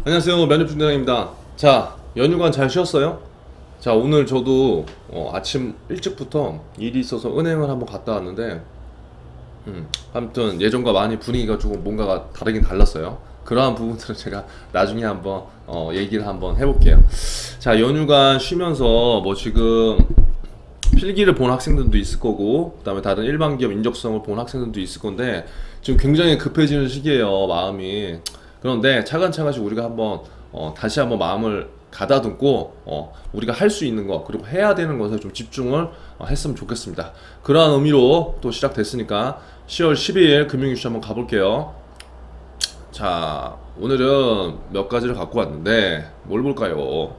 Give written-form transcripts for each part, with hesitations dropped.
안녕하세요. 면접중대장입니다. 자, 연휴간 잘 쉬었어요? 자, 오늘 저도 아침 일찍부터 일이 있어서 은행을 한번 갔다 왔는데 아무튼 예전과 많이 분위기가 조금 뭔가가 다르긴 달랐어요. 그러한 부분들은 제가 나중에 한번 얘기를 한번 해볼게요. 자, 연휴간 쉬면서 뭐 지금 필기를 본 학생들도 있을 거고, 그 다음에 다른 일반 기업 인적성을 본 학생들도 있을 건데, 지금 굉장히 급해지는 시기예요, 마음이. 그런데 차근차근씩 우리가 한번 다시 한번 마음을 가다듬고 우리가 할 수 있는 거, 그리고 해야 되는 것에 좀 집중을 했으면 좋겠습니다. 그러한 의미로 또 시작됐으니까 10월 12일 금융이슈 한번 가볼게요. 자, 오늘은 몇 가지를 갖고 왔는데 뭘 볼까요?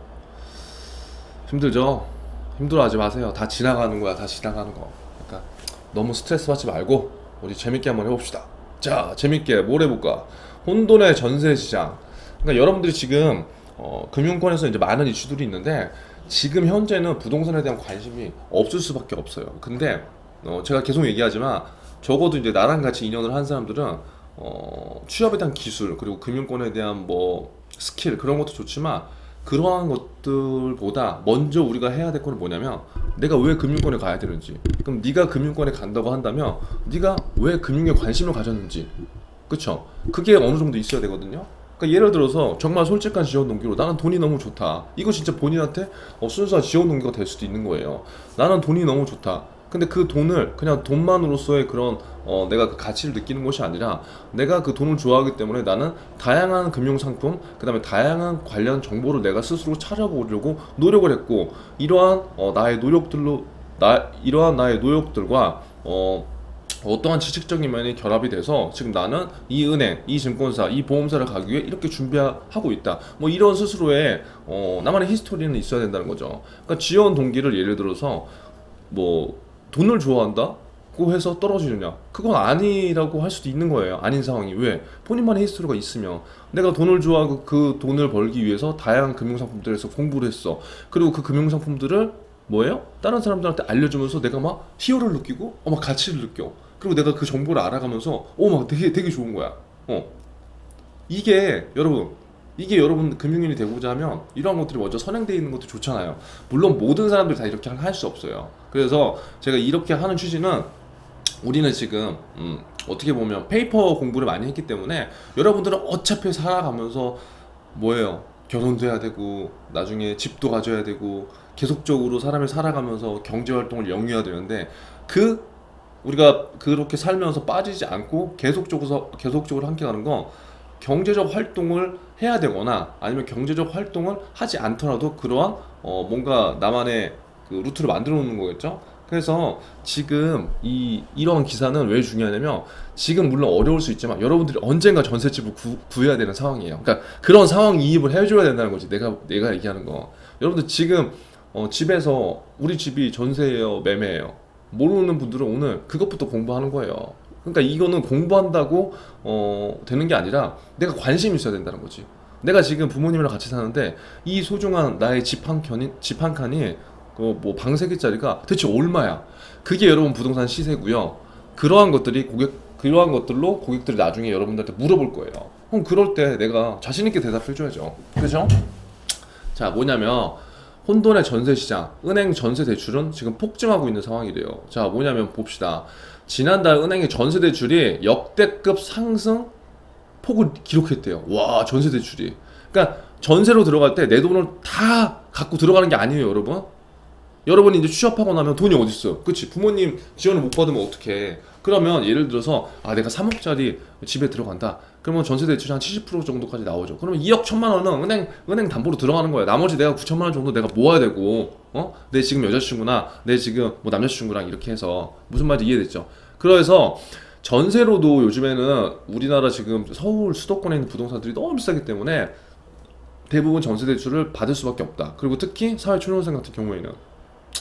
힘들죠? 힘들어하지 마세요. 다 지나가는 거야. 다 지나가는 거. 그러니까 너무 스트레스 받지 말고 우리 재밌게 한번 해봅시다. 자, 재밌게 뭘 해볼까? 혼돈의 전세 시장. 그러니까 여러분들이 지금 금융권에서 이제 많은 이슈들이 있는데, 지금 현재는 부동산에 대한 관심이 없을 수밖에 없어요. 근데 제가 계속 얘기하지만, 적어도 이제 나랑 같이 인연을 한 사람들은 취업에 대한 기술, 그리고 금융권에 대한 뭐 스킬, 그런 것도 좋지만, 그러한 것들보다 먼저 우리가 해야 될 거는 뭐냐면, 내가 왜 금융권에 가야 되는지, 그럼 네가 금융권에 간다고 한다면 네가 왜 금융에 관심을 가졌는지, 그쵸? 그게 어느 정도 있어야 되거든요. 그러니까 예를 들어서 정말 솔직한 지원 동기로, 나는 돈이 너무 좋다, 이거 진짜 본인한테 순수한 지원 동기가 될 수도 있는 거예요. 나는 돈이 너무 좋다. 근데 그 돈을 그냥 돈만으로서의 그런 내가 그 가치를 느끼는 것이 아니라, 내가 그 돈을 좋아하기 때문에 나는 다양한 금융상품, 그 다음에 다양한 관련 정보를 내가 스스로 찾아보려고 노력을 했고, 이러한 나의 노력들로 이러한 나의 노력들과 어떠한 지식적인 면이 결합이 돼서 지금 나는 이 은행, 이 증권사, 이 보험사를 가기 위해 이렇게 준비하고 있다. 뭐 이런 스스로의 나만의 히스토리는 있어야 된다는 거죠. 그러니까 지원 동기를 예를 들어서 뭐 돈을 좋아한다고 해서 떨어지느냐, 그건 아니라고 할 수도 있는 거예요. 아닌 상황이. 왜? 본인만의 히스토리가 있으면, 내가 돈을 좋아하고 그 돈을 벌기 위해서 다양한 금융상품들에서 공부를 했어. 그리고 그 금융상품들을 뭐예요? 다른 사람들한테 알려주면서 내가 막 희열을 느끼고 막 가치를 느껴. 그리고 내가 그 정보를 알아가면서 막 되게 좋은 거야. 이게 여러분, 이게 여러분 금융인이 되고자 하면 이러한 것들이 먼저 선행되어 있는 것도 좋잖아요. 물론 모든 사람들이 다 이렇게 할 수 없어요. 그래서 제가 이렇게 하는 취지는, 우리는 지금 어떻게 보면 페이퍼 공부를 많이 했기 때문에, 여러분들은 어차피 살아가면서 뭐예요? 결혼도 해야 되고, 나중에 집도 가져야 되고, 계속적으로 사람이 살아가면서 경제활동을 영위해야 되는데, 우리가 그렇게 살면서 빠지지 않고 계속적으로 함께 가는 건, 경제적 활동을 해야 되거나 아니면 경제적 활동을 하지 않더라도 그러한 뭔가 나만의 그 루트를 만들어 놓는 거겠죠. 그래서 지금 이러한 기사는 왜 중요하냐면, 지금 물론 어려울 수 있지만 여러분들이 언젠가 전셋집을 구해야 되는 상황이에요. 그러니까 그런 상황 이입을 해줘야 된다는 거지. 내가 얘기하는 거. 여러분들 지금 집에서, 우리 집이 전세예요, 매매예요, 모르는 분들은 오늘 그것부터 공부하는 거예요. 그러니까 이거는 공부한다고 되는 게 아니라, 내가 관심이 있어야 된다는 거지. 내가 지금 부모님이랑 같이 사는데, 이 소중한 나의 집 한 칸이 뭐 방 3개짜리가 대체 얼마야? 그게 여러분 부동산 시세고요. 그러한 것들로 고객들이 나중에 여러분들한테 물어볼 거예요. 그럼 그럴 때 내가 자신 있게 대답해 줘야죠. 그렇죠? 자, 뭐냐면 혼돈의 전세 시장, 은행 전세 대출은 지금 폭증하고 있는 상황이래요. 자, 뭐냐면 봅시다. 지난달 은행의 전세 대출이 역대급 상승 폭을 기록했대요. 와, 전세 대출이. 그러니까 전세로 들어갈 때 내 돈을 다 갖고 들어가는 게 아니에요, 여러분. 여러분이 이제 취업하고 나면 돈이 어디 있어? 그치? 부모님 지원을 못 받으면 어떡해? 그러면 예를 들어서 내가 3억짜리 집에 들어간다. 그러면 전세 대출이 한 70% 정도까지 나오죠. 그러면 2억 1천만 원은 은행 담보로 들어가는 거야. 나머지 내가 9천만 원 정도 내가 모아야 되고, 내 지금 여자친구나 내 지금 뭐 남자친구랑 이렇게 해서, 무슨 말인지 이해됐죠? 그래서 전세로도 요즘에는 우리나라 지금 서울 수도권에 있는 부동산들이 너무 비싸기 때문에 대부분 전세 대출을 받을 수밖에 없다. 그리고 특히 사회초년생 같은 경우에는.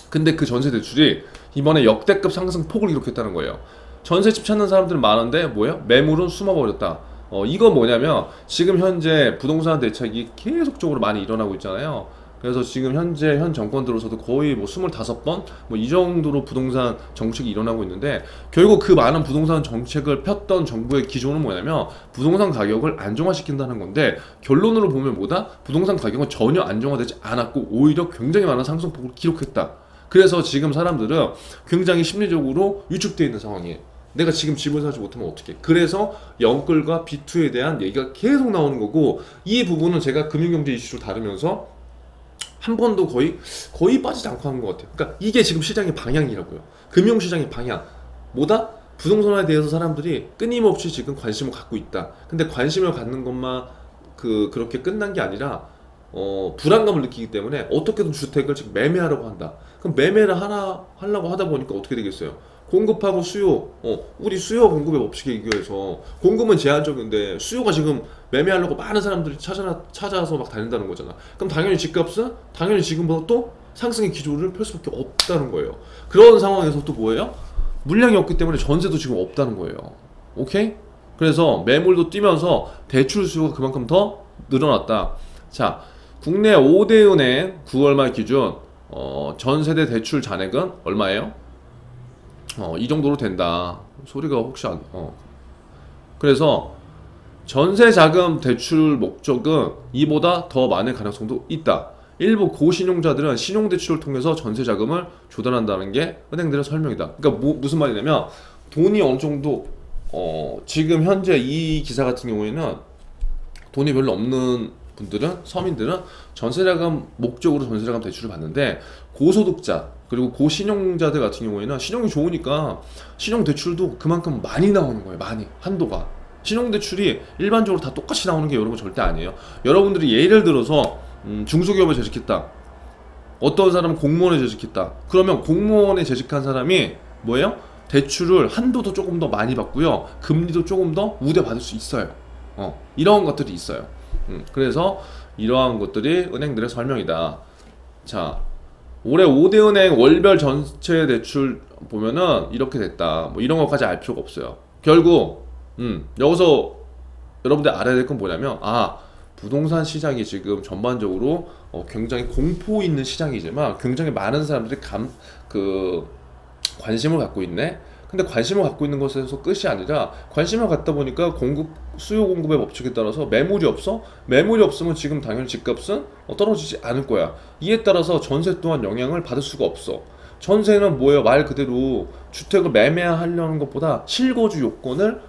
근데 그 전세 대출이 이번에 역대급 상승 폭을 기록했다는 거예요. 전세집 찾는 사람들은 많은데 뭐예요? 매물은 숨어버렸다. 이건 뭐냐면, 지금 현재 부동산 대책이 계속적으로 많이 일어나고 있잖아요. 그래서 지금 현재 현 정권 들어서도 거의 뭐 25번 뭐 이 정도로 부동산 정책이 일어나고 있는데, 결국 그 많은 부동산 정책을 폈던 정부의 기조는 뭐냐면 부동산 가격을 안정화시킨다는 건데, 결론으로 보면 뭐다? 부동산 가격은 전혀 안정화되지 않았고 오히려 굉장히 많은 상승폭을 기록했다. 그래서 지금 사람들은 굉장히 심리적으로 위축되어 있는 상황이에요. 내가 지금 집을 사지 못하면 어떡해. 그래서 영끌과 B2에 대한 얘기가 계속 나오는 거고, 이 부분은 제가 금융경제 이슈로 다루면서 한 번도 거의 빠지지 않고 하는 것 같아요. 그러니까 이게 지금 시장의 방향이라고요. 금융시장의 방향. 뭐다? 부동산에 대해서 사람들이 끊임없이 지금 관심을 갖고 있다. 근데 관심을 갖는 것만 그렇게 끝난 게 아니라 불안감을 느끼기 때문에 어떻게든 주택을 지금 매매하려고 한다. 그럼 매매를 하려고 하다 보니까 어떻게 되겠어요? 공급하고 수요, 우리 수요 공급의 법칙에 의해서 공급은 제한적인데 수요가 지금 매매하려고 많은 사람들이 찾아서 막 다닌다는 거잖아. 그럼 당연히 집값은 당연히 지금보다 또 상승의 기조를 펼 수밖에 없다는 거예요. 그런 상황에서 또 뭐예요? 물량이 없기 때문에 전세도 지금 없다는 거예요. 오케이? 그래서 매물도 뛰면서 대출 수요가 그만큼 더 늘어났다. 자, 국내 5대 은행 9월 말 기준 전세대 대출 잔액은 얼마예요? 이 정도로 된다. 소리가 혹시 그래서 전세 자금 대출 목적은 이보다 더 많을 가능성도 있다. 일부 고신용자들은 신용대출을 통해서 전세 자금을 조달한다는 게 은행들의 설명이다. 그러니까 무슨 말이냐면 돈이 어느 정도 지금 현재 이 기사 같은 경우에는 돈이 별로 없는 분들은, 서민들은 전세자금 목적으로 전세자금 대출을 받는데, 고소득자 그리고 고신용자들 같은 경우에는 신용이 좋으니까 신용대출도 그만큼 많이 나오는 거예요. 많이, 한도가. 신용대출이 일반적으로 다 똑같이 나오는 게 여러분 절대 아니에요. 여러분들이 예를 들어서 중소기업에 재직했다. 어떤 사람은 공무원에 재직했다. 그러면 공무원에 재직한 사람이 뭐예요? 대출을 한도도 조금 더 많이 받고요, 금리도 조금 더 우대받을 수 있어요. 이런 것들이 있어요. 그래서 이러한 것들이 은행들의 설명이다. 자, 올해 5대 은행 월별 전체 대출 보면은 이렇게 됐다. 뭐 이런 것까지 알 필요가 없어요. 결국 여기서 여러분들 알아야 될 건 뭐냐면, 부동산 시장이 지금 전반적으로 굉장히 공포 있는 시장이지만 굉장히 많은 사람들이 관심을 갖고 있네. 근데 관심을 갖고 있는 것에서 끝이 아니라, 관심을 갖다 보니까 수요 공급의 법칙에 따라서 매물이 없어? 매물이 없으면 지금 당연히 집값은 떨어지지 않을 거야. 이에 따라서 전세 또한 영향을 받을 수가 없어. 전세는 뭐예요? 말 그대로 주택을 매매하려는 것보다 실거주를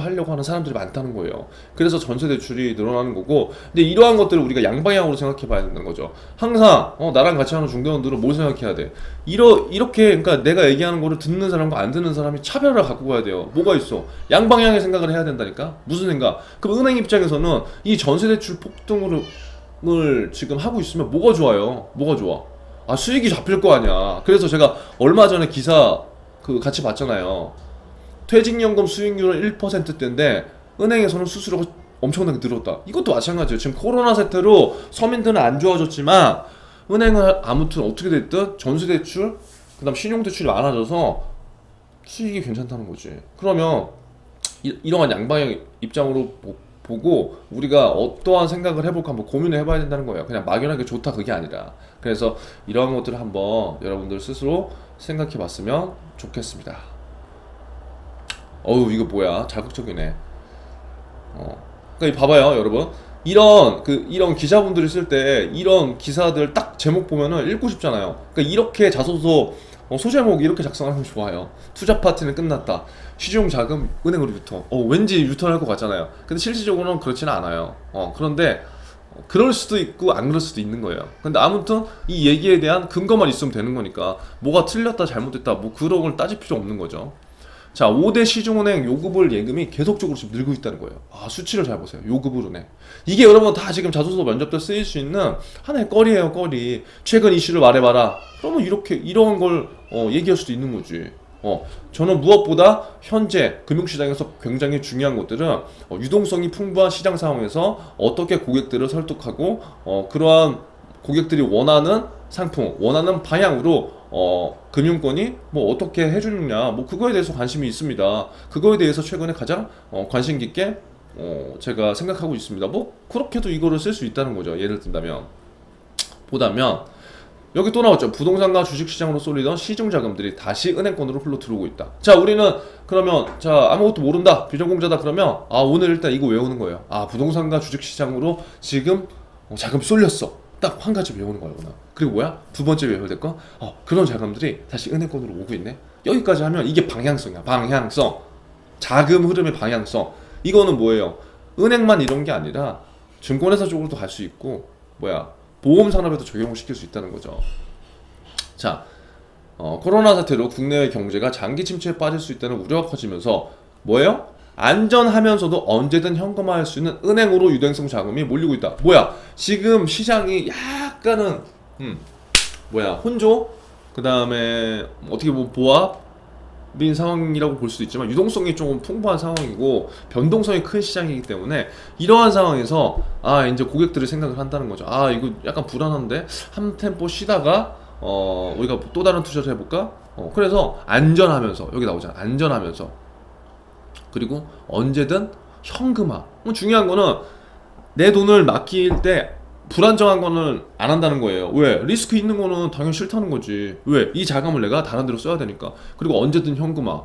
하려고 하는 사람들이 많다는 거예요. 그래서 전세 대출이 늘어나는 거고, 근데 이러한 것들을 우리가 양방향으로 생각해 봐야 된다는 거죠. 항상 나랑 같이 하는 중개원들은 뭘 생각해야 돼? 이렇게, 그러니까 내가 얘기하는 거를 듣는 사람과 안 듣는 사람이 차별을 갖고 가야 돼요. 뭐가 있어? 양방향의 생각을 해야 된다니까? 무슨 생각? 그럼 은행 입장에서는 이 전세 대출 폭등을 지금 하고 있으면 뭐가 좋아요? 뭐가 좋아? 수익이 잡힐 거 아니야. 그래서 제가 얼마 전에 기사 같이 봤잖아요. 퇴직연금 수익률은 1%대인데 은행에서는 수수료가 엄청나게 늘었다. 이것도 마찬가지예요. 지금 코로나 사태로 서민들은 안 좋아졌지만 은행은 아무튼 어떻게 됐든 전세대출, 그 다음 신용대출이 많아져서 수익이 괜찮다는 거지. 그러면 이러한 양방향 입장으로 보고 우리가 어떠한 생각을 해볼까 한번 고민을 해봐야 된다는 거예요. 그냥 막연하게 좋다 그게 아니라. 그래서 이러한 것들을 한번 여러분들 스스로 생각해 봤으면 좋겠습니다. 이거 뭐야? 자극적이네. 그러니까 봐봐요, 여러분. 이런 기자분들이 쓸 때 이런 기사들 딱 제목 보면은 읽고 싶잖아요. 그러니까 이렇게 자소서 소제목 이렇게 작성하면 좋아요. 투자 파티는 끝났다. 시중 자금 은행으로 유통. 왠지 유턴할 것 같잖아요. 근데 실질적으로는 그렇지는 않아요. 그런데 그럴 수도 있고 안 그럴 수도 있는 거예요. 근데 아무튼 이 얘기에 대한 근거만 있으면 되는 거니까 뭐가 틀렸다 잘못됐다 뭐 그런 걸 따질 필요 없는 거죠. 자, 5대 시중은행 요금을 예금이 계속적으로 지금 늘고 있다는 거예요. 수치를 잘 보세요. 요금을 은행. 이게 여러분 다 지금 자소서 면접 때 쓰일 수 있는 하나의 거리예요, 거리. 최근 이슈를 말해봐라. 그러면 이런 걸 얘기할 수도 있는 거지. 저는 무엇보다 현재 금융시장에서 굉장히 중요한 것들은 유동성이 풍부한 시장 상황에서 어떻게 고객들을 설득하고 그러한 고객들이 원하는 상품, 원하는 방향으로 금융권이 뭐 어떻게 해주느냐, 뭐 그거에 대해서 관심이 있습니다. 그거에 대해서 최근에 가장 관심 깊게 제가 생각하고 있습니다. 뭐 그렇게도 이거를 쓸 수 있다는 거죠. 예를 든다면 보다면 여기 또 나왔죠. 부동산과 주식시장으로 쏠리던 시중 자금들이 다시 은행권으로 흘러 들어오고 있다. 자, 우리는 그러면 자 아무것도 모른다, 비전공자다 그러면 오늘 일단 이거 외우는 거예요. 부동산과 주식시장으로 지금 자금 쏠렸어. 딱 한 가지 외우는 거야. 그리고 뭐야? 두 번째 외워야 될 거? 그런 자금들이 다시 은행권으로 오고 있네. 여기까지 하면 이게 방향성이야. 방향성. 자금 흐름의 방향성. 이거는 뭐예요? 은행만 이런 게 아니라 증권회사 쪽으로도 갈 수 있고 보험 산업에도 적용시킬 수 있다는 거죠. 자, 코로나 사태로 국내외 경제가 장기 침체에 빠질 수 있다는 우려가 커지면서 뭐예요? 안전하면서도 언제든 현금화할 수 있는 은행으로 유동성 자금이 몰리고 있다. 지금 시장이 약간은 혼조? 그 다음에 어떻게 보면 보합인 상황이라고 볼 수도 있지만 유동성이 조금 풍부한 상황이고 변동성이 큰 시장이기 때문에 이러한 상황에서 이제 고객들이 생각을 한다는 거죠. 이거 약간 불안한데 한 템포 쉬다가 우리가 또 다른 투자를 해볼까? 그래서 안전하면서, 여기 나오잖아. 안전하면서, 그리고 언제든 현금화. 중요한 거는 내 돈을 맡길 때 불안정한 거는 안 한다는 거예요. 왜? 리스크 있는 거는 당연히 싫다는 거지. 왜? 이 자금을 내가 다른 데로 써야 되니까. 그리고 언제든 현금화.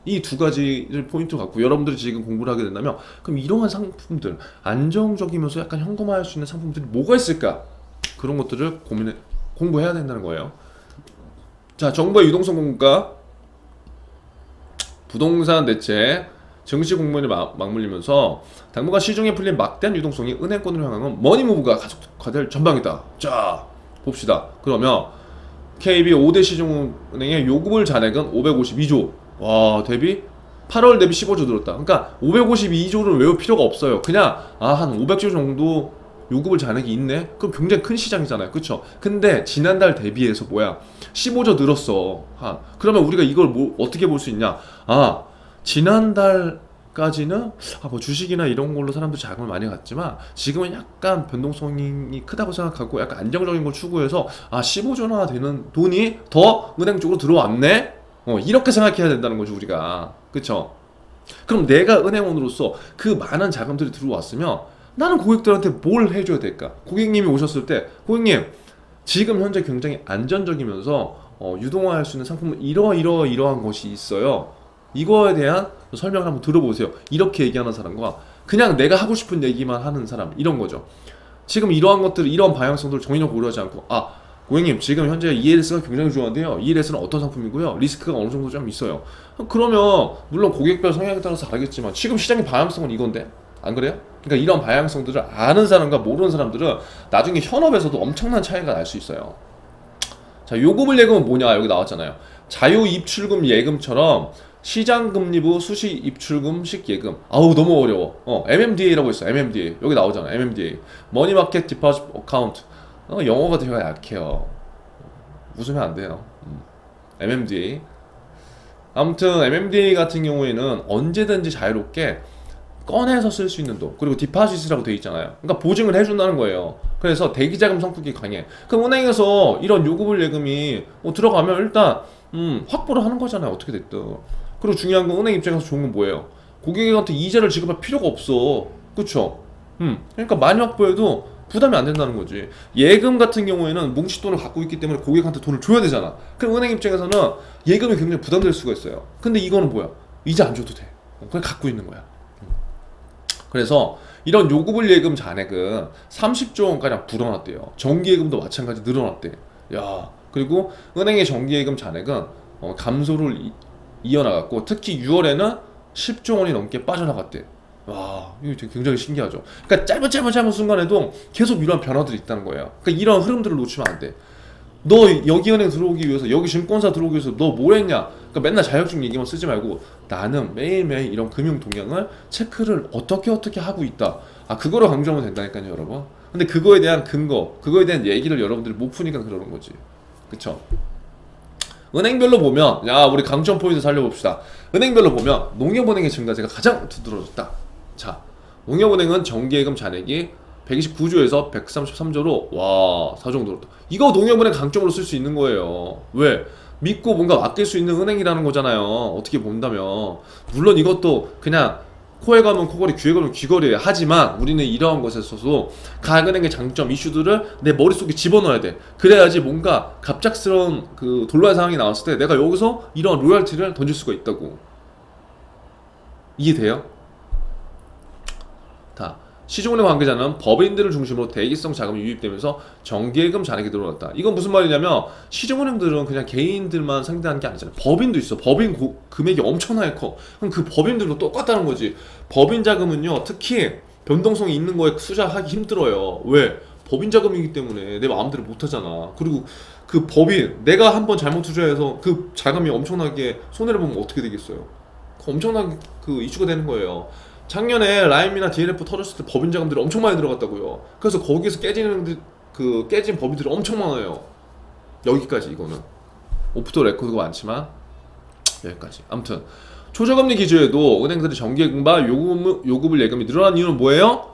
이 두 가지를 포인트로 갖고 여러분들이 지금 공부를 하게 된다면, 그럼 이러한 상품들, 안정적이면서 약간 현금화할 수 있는 상품들이 뭐가 있을까? 그런 것들을 공부해야 된다는 거예요. 자, 정부의 유동성 공급과 부동산 대책, 증시 공모에 맞물리면서 당분간 시중에 풀린 막대한 유동성이 은행권으로 향하는 머니무브가 가속화될 전망이다. 자, 봅시다. 그러면 KB 5대 시중은행의 요구불 잔액은 552조. 와, 8월 대비 15조 늘었다. 그러니까 552조를 외울 필요가 없어요. 그냥 한 500조 정도 요구불 잔액이 있네? 그럼 굉장히 큰 시장이잖아요. 그쵸? 근데 지난달 대비해서 15조 늘었어. 그러면 우리가 이걸 어떻게 볼 수 있냐? 지난달까지는 주식이나 이런 걸로 사람들 자금을 많이 갖지만 지금은 약간 변동성이 크다고 생각하고 약간 안정적인 걸 추구해서 15조나 되는 돈이 더 은행 쪽으로 들어왔네? 이렇게 생각해야 된다는 거죠, 우리가. 그쵸? 그럼 내가 은행원으로서 그 많은 자금들이 들어왔으면 나는 고객들한테 뭘 해줘야 될까? 고객님이 오셨을 때, 고객님, 지금 현재 굉장히 안전적이면서 유동화할 수 있는 상품은 이러한 것이 있어요. 이거에 대한 설명을 한번 들어보세요. 이렇게 얘기하는 사람과 그냥 내가 하고 싶은 얘기만 하는 사람, 이런 거죠. 지금 이러한 것들, 이러한 방향성들을 전혀 고려하지 않고 고객님, 지금 현재 ELS가 굉장히 좋아한데요. ELS는 어떤 상품이고요? 리스크가 어느 정도 좀 있어요. 그러면 물론 고객별 성향에 따라서 다르겠지만 지금 시장의 방향성은 이건데, 안 그래요? 그러니까 이런 방향성들을 아는 사람과 모르는 사람들은 나중에 현업에서도 엄청난 차이가 날 수 있어요. 자, 요금을 예금은 뭐냐? 여기 나왔잖아요. 자유 입출금 예금처럼 시장금리부 수시 입출금식 예금. 너무 어려워. MMDA라고 있어. MMDA. 여기 나오잖아. MMDA. 머니마켓 디포짓 어카운트. 영어가 되게 약해요. 웃으면 안 돼요. MMDA. 아무튼 MMDA 같은 경우에는 언제든지 자유롭게 꺼내서 쓸 수 있는 돈, 그리고 디파짓이라고 돼 있잖아요. 그러니까 보증을 해준다는 거예요. 그래서 대기자금 성격이 강해. 그럼 은행에서 이런 요구불 예금이 들어가면 일단 확보를 하는 거잖아요. 어떻게 됐든. 그리고 중요한 건 은행 입장에서 좋은 건 뭐예요? 고객한테 이자를 지급할 필요가 없어. 그쵸? 그러니까 많이 확보해도 부담이 안 된다는 거지. 예금 같은 경우에는 뭉칫돈을 갖고 있기 때문에 고객한테 돈을 줘야 되잖아. 그럼 은행 입장에서는 예금이 굉장히 부담될 수가 있어요. 근데 이거는 뭐야? 이자 안 줘도 돼. 그냥 갖고 있는 거야. 그래서 이런 요구불 예금 잔액은 30조 원가량 불어났대요. 정기예금도 마찬가지 늘어났대. 그리고 은행의 정기예금 잔액은 감소를 이어나갔고, 특히 6월에는 10조 원이 넘게 빠져나갔대. 이거 굉장히 신기하죠. 그러니까 짧은 순간에도 계속 이러한 변화들이 있다는 거예요. 그러니까 이런 흐름들을 놓치면 안 돼. 너 여기 은행 들어오기 위해서, 여기 증권사 들어오기 위해서 너 뭘 했냐? 그러니까 맨날 자격증 얘기만 쓰지 말고 나는 매일매일 이런 금융 동향을 체크를 어떻게 하고 있다. 그거를 강조하면 된다니까요, 여러분. 근데 그거에 대한 근거, 그거에 대한 얘기를 여러분들이 못 푸니까 그러는 거지. 그쵸? 은행별로 보면, 우리 강점 포인트 살려봅시다. 은행별로 보면 농협은행의 증가세가 가장 두드러졌다. 자, 농협은행은 정기예금 잔액이 129조에서 133조로 4조 늘었다. 이거 농협은행 강점으로 쓸 수 있는 거예요. 왜? 믿고 뭔가 맡길 수 있는 은행이라는 거잖아요. 어떻게 본다면. 물론 이것도 그냥 코에 가면 코걸이, 귀에 가면 귀걸이. 하지만 우리는 이러한 것에 있어서 각 은행의 장점, 이슈들을 내 머릿속에 집어넣어야 돼. 그래야지 뭔가 갑작스러운 그 돌발 상황이 나왔을 때 내가 여기서 이런 로열티를 던질 수가 있다고. 이해돼요? 다. 시중은행 관계자는 법인들을 중심으로 대기성 자금이 유입되면서 정기예금 잔액이 늘어났다. 이건 무슨 말이냐면 시중은행들은 그냥 개인들만 상대하는 게 아니잖아요. 법인도 있어. 법인 금액이 엄청나게 커. 그럼 그 법인들도 똑같다는 거지. 법인 자금은요, 특히 변동성이 있는 거에 투자하기 힘들어요. 왜? 법인 자금이기 때문에 내 마음대로 못 하잖아. 그리고 그 법인, 내가 한번 잘못 투자해서 그 자금이 엄청나게 손해를 보면 어떻게 되겠어요? 엄청나게 그 이슈가 되는 거예요. 작년에 라임이나 DNF 터졌을 때 법인 자금들이 엄청 많이 들어갔다고요. 그래서 거기서 깨진 법인들이 엄청 많아요. 여기까지. 이거는 오프 더 레코드가 많지만 여기까지. 아무튼 초저금리 기조에도 은행들이 정기예금과 요금을 예금이 늘어난 이유는 뭐예요?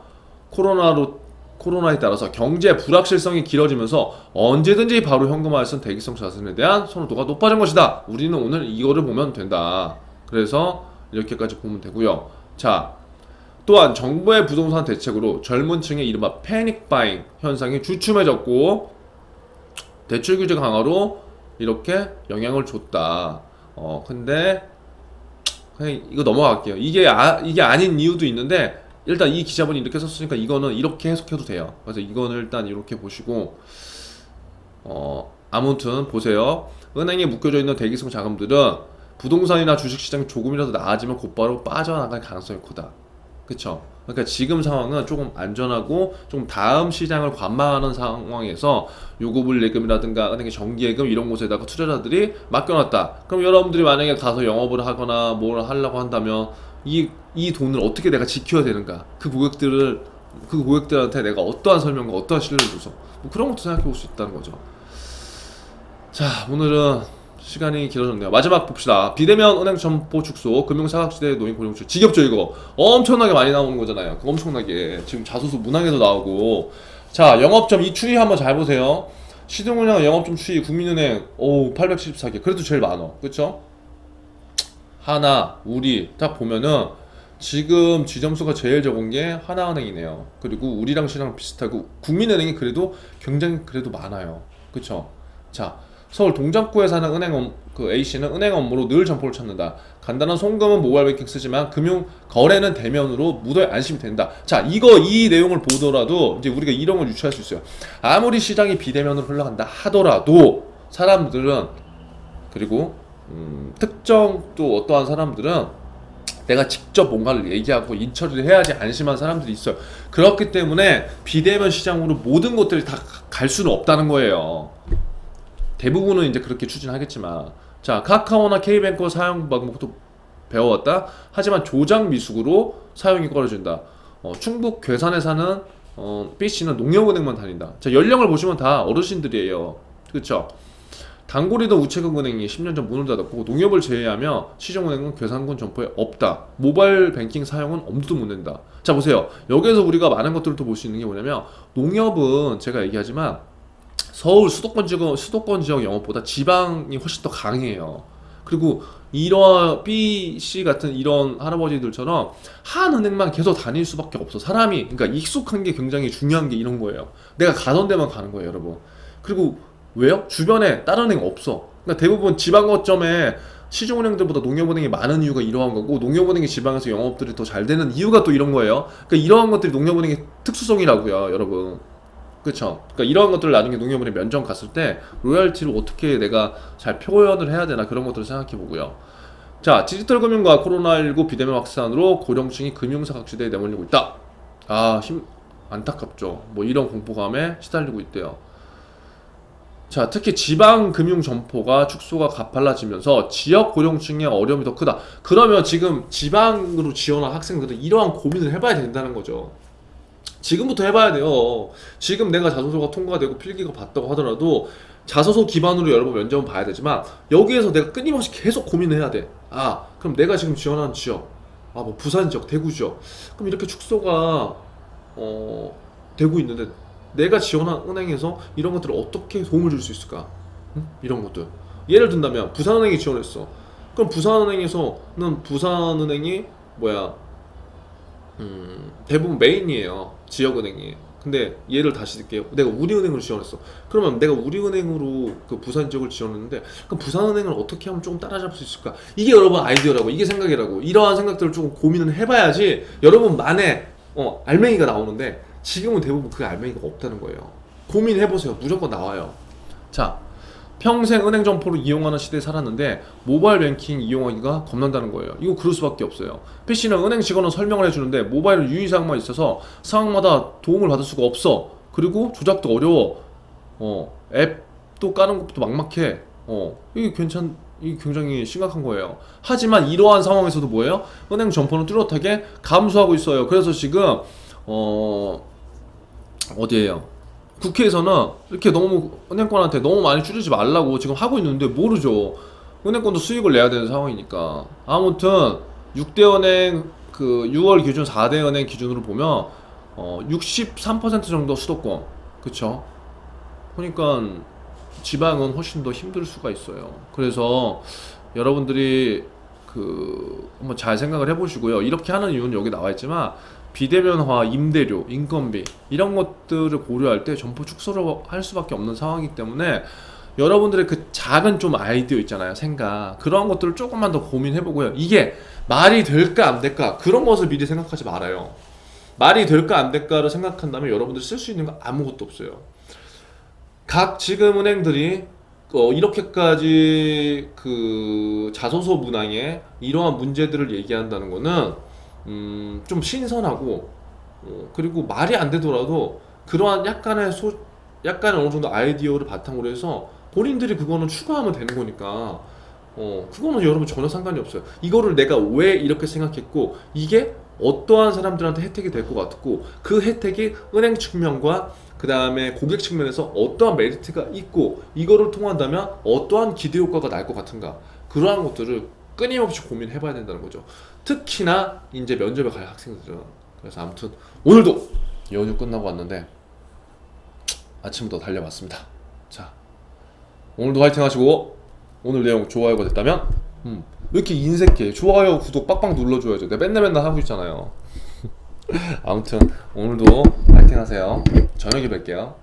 코로나에 따라서 경제 불확실성이 길어지면서 언제든지 바로 현금화를 쓴 대기성 자산에 대한 선호도가 높아진 것이다. 우리는 오늘 이거를 보면 된다. 그래서 이렇게까지 보면 되고요. 자, 또한 정부의 부동산 대책으로 젊은 층의 이른바 패닉 바잉 현상이 주춤해졌고 대출 규제 강화로 이렇게 영향을 줬다. 근데 그냥 이거 넘어갈게요. 이게 아닌 이유도 있는데 일단 이 기자분이 이렇게 썼으니까 이거는 이렇게 해석해도 돼요. 그래서 이거는 일단 이렇게 보시고 아무튼 보세요. 은행에 묶여져 있는 대기성 자금들은 부동산이나 주식시장이 조금이라도 나아지면 곧바로 빠져나갈 가능성이 크다. 그쵸? 그러니까 지금 상황은 조금 안전하고 좀 다음 시장을 관망하는 상황에서 요구불 예금이라든가 은행의 정기예금 이런 곳에다가 투자자들이 맡겨놨다. 그럼 여러분들이 만약에 가서 영업을 하거나 뭘 하려고 한다면 이 돈을 어떻게 내가 지켜야 되는가? 그 고객들한테 내가 어떠한 설명과 어떠한 신뢰를 줘서 뭐 그런 것도 생각해 볼 수 있다는 거죠. 자, 오늘은 시간이 길어졌네요. 마지막 봅시다. 비대면 은행 점포 축소, 금융사각지대 노인 고용출. 지겹죠 이거? 엄청나게 많이 나오는 거잖아요. 엄청나게. 지금 자소서 문항에도 나오고. 자, 영업점 이 추이 한번 잘 보세요. 시중은행 영업점 추이 국민은행 874개. 그래도 제일 많어. 그쵸? 하나, 우리 딱 보면은 지금 지점수가 제일 적은 게 하나은행이네요. 그리고 우리랑 시랑 비슷하고 국민은행이 그래도 굉장히 그래도 많아요. 그쵸? 자, 서울 동작구에 사는 A씨는 은행 업무로 늘 점포를 찾는다. 간단한 송금은 모바일 뱅킹 쓰지만 금융 거래는 대면으로 무도에 안심이 된다. 자, 이 내용을 보더라도 이제 우리가 이런 걸 유추할 수 있어요. 아무리 시장이 비대면으로 흘러간다 하더라도 사람들은 그리고 특정 또 어떠한 사람들은 내가 직접 뭔가를 얘기하고 인처리를 해야지 안심한 사람들이 있어요. 그렇기 때문에 비대면 시장으로 모든 것들이 다 갈 수는 없다는 거예요. 대부분은 이제 그렇게 추진하겠지만, 자, 카카오나 K뱅크 사용 방법도 배워왔다. 하지만 조작 미숙으로 사용이 꺼려진다. 충북 괴산에 사는 B씨는 농협은행만 다닌다. 자, 연령을 보시면 다 어르신들이에요. 그쵸? 단골이던 우체국은행이 10년 전 문을 닫았고 농협을 제외하며 시중은행은 괴산군 점포에 없다. 모바일 뱅킹 사용은 엄두도 못 낸다. 자, 보세요. 여기에서 우리가 많은 것들을 또 볼 수 있는 게 뭐냐면 농협은 제가 얘기하지만 서울 수도권 지역 영업보다 지방이 훨씬 더 강해요. 그리고 이런 B씨 같은 이런 할아버지들처럼 한 은행만 계속 다닐 수밖에 없어. 사람이 그러니까 익숙한 게 굉장히 중요한 게 이런 거예요. 내가 가던 데만 가는 거예요, 여러분. 그리고 왜요? 주변에 다른 은행 없어. 그러니까 대부분 지방 거점에 시중은행들보다 농협은행이 많은 이유가 이러한 거고, 농협은행이 지방에서 영업들이 더 잘 되는 이유가 또 이런 거예요. 그러니까 이러한 것들이 농협은행의 특수성이라고요, 여러분. 그쵸? 그러니까 이러한 것들을 나중에 농협은행 면접 갔을 때 로열티를 어떻게 내가 잘 표현을 해야 되나 그런 것들을 생각해 보고요. 자, 디지털 금융과 코로나19 비대면 확산으로 고령층이 금융사각지대에 내몰리고 있다. 안타깝죠. 뭐 이런 공포감에 시달리고 있대요. 자, 특히 지방 금융 점포가 축소가 가팔라지면서 지역 고령층의 어려움이 더 크다. 그러면 지금 지방으로 지원한 학생들은 이러한 고민을 해봐야 된다는 거죠. 지금부터 해봐야 돼요. 지금 내가 자소서가 통과가 되고 필기가 봤다고 하더라도 자소서 기반으로 여러분 면접은 봐야 되지만 여기에서 내가 끊임없이 계속 고민을 해야 돼. 그럼 내가 지금 지원하는 지역, 뭐 부산 지역, 대구 지역, 그럼 이렇게 축소가 되고 있는데 내가 지원한 은행에서 이런 것들을 어떻게 도움을 줄 수 있을까? 이런 것들. 예를 든다면 부산은행이 지원했어. 그럼 부산은행에서는 부산은행이 대부분 메인이에요. 지역은행이. 근데 예를 다시 들게요. 내가 우리은행으로 지원했어. 그러면 내가 우리은행으로 그 부산 지역을 지원했는데 그럼 부산은행을 어떻게 하면 조금 따라잡을 수 있을까? 이게 여러분 아이디어라고, 이게 생각이라고. 이러한 생각들을 조금 고민을 해봐야지 여러분만의 알맹이가 나오는데 지금은 대부분 그 알맹이가 없다는 거예요. 고민해보세요. 무조건 나와요. 자, 평생 은행 점포를 이용하는 시대에 살았는데 모바일 뱅킹 이용하기가 겁난다는 거예요. 이거 그럴 수밖에 없어요. PC는 은행 직원은 설명을 해주는데 모바일은 유의사항만 있어서 상황마다 도움을 받을 수가 없어. 그리고 조작도 어려워. 앱도 까는 것도 막막해. 이게 굉장히 심각한 거예요. 하지만 이러한 상황에서도 뭐예요? 은행 점포는 뚜렷하게 감소하고 있어요. 그래서 지금 어디에요? 국회에서는 이렇게 너무 은행권한테 너무 많이 줄이지 말라고 지금 하고 있는데 모르죠. 은행권도 수익을 내야 되는 상황이니까. 아무튼 6대 은행 그 6월 기준 4대 은행 기준으로 보면 63% 정도 수도권. 그쵸? 그러니까 지방은 훨씬 더 힘들 수가 있어요. 그래서 여러분들이 한번 잘 생각을 해보시고요. 이렇게 하는 이유는 여기 나와 있지만 비대면화, 임대료, 인건비 이런 것들을 고려할 때 점포 축소를 할 수밖에 없는 상황이기 때문에 여러분들의 그 작은 좀 아이디어 있잖아요, 생각. 그런 것들을 조금만 더 고민해보고요. 이게 말이 될까 안 될까 그런 것을 미리 생각하지 말아요. 말이 될까 안 될까를 생각한다면 여러분들이 쓸 수 있는 거 아무것도 없어요. 각 지금 은행들이 이렇게까지 그 자소서 문항에 이러한 문제들을 얘기한다는 거는 좀 신선하고 그리고 말이 안 되더라도 그러한 약간의 어느 정도 아이디어를 바탕으로 해서 본인들이 그거는 추가하면 되는 거니까 그거는 여러분 전혀 상관이 없어요. 이거를 내가 왜 이렇게 생각했고 이게 어떠한 사람들한테 혜택이 될 것 같고 그 혜택이 은행 측면과 그 다음에 고객 측면에서 어떠한 메리트가 있고 이거를 통한다면 어떠한 기대 효과가 날 것 같은가, 그러한 것들을 끊임없이 고민해봐야 된다는 거죠. 특히나 이제 면접에 갈 학생들은. 그래서 아무튼 오늘도 연휴 끝나고 왔는데 아침부터 달려봤습니다. 자, 오늘도 화이팅 하시고 오늘 내용 좋아요가 됐다면 왜 이렇게 인색해? 좋아요, 구독 빡빡 눌러줘야죠. 내가 맨날 하고 있잖아요. 아무튼 오늘도 화이팅 하세요. 저녁에 뵐게요.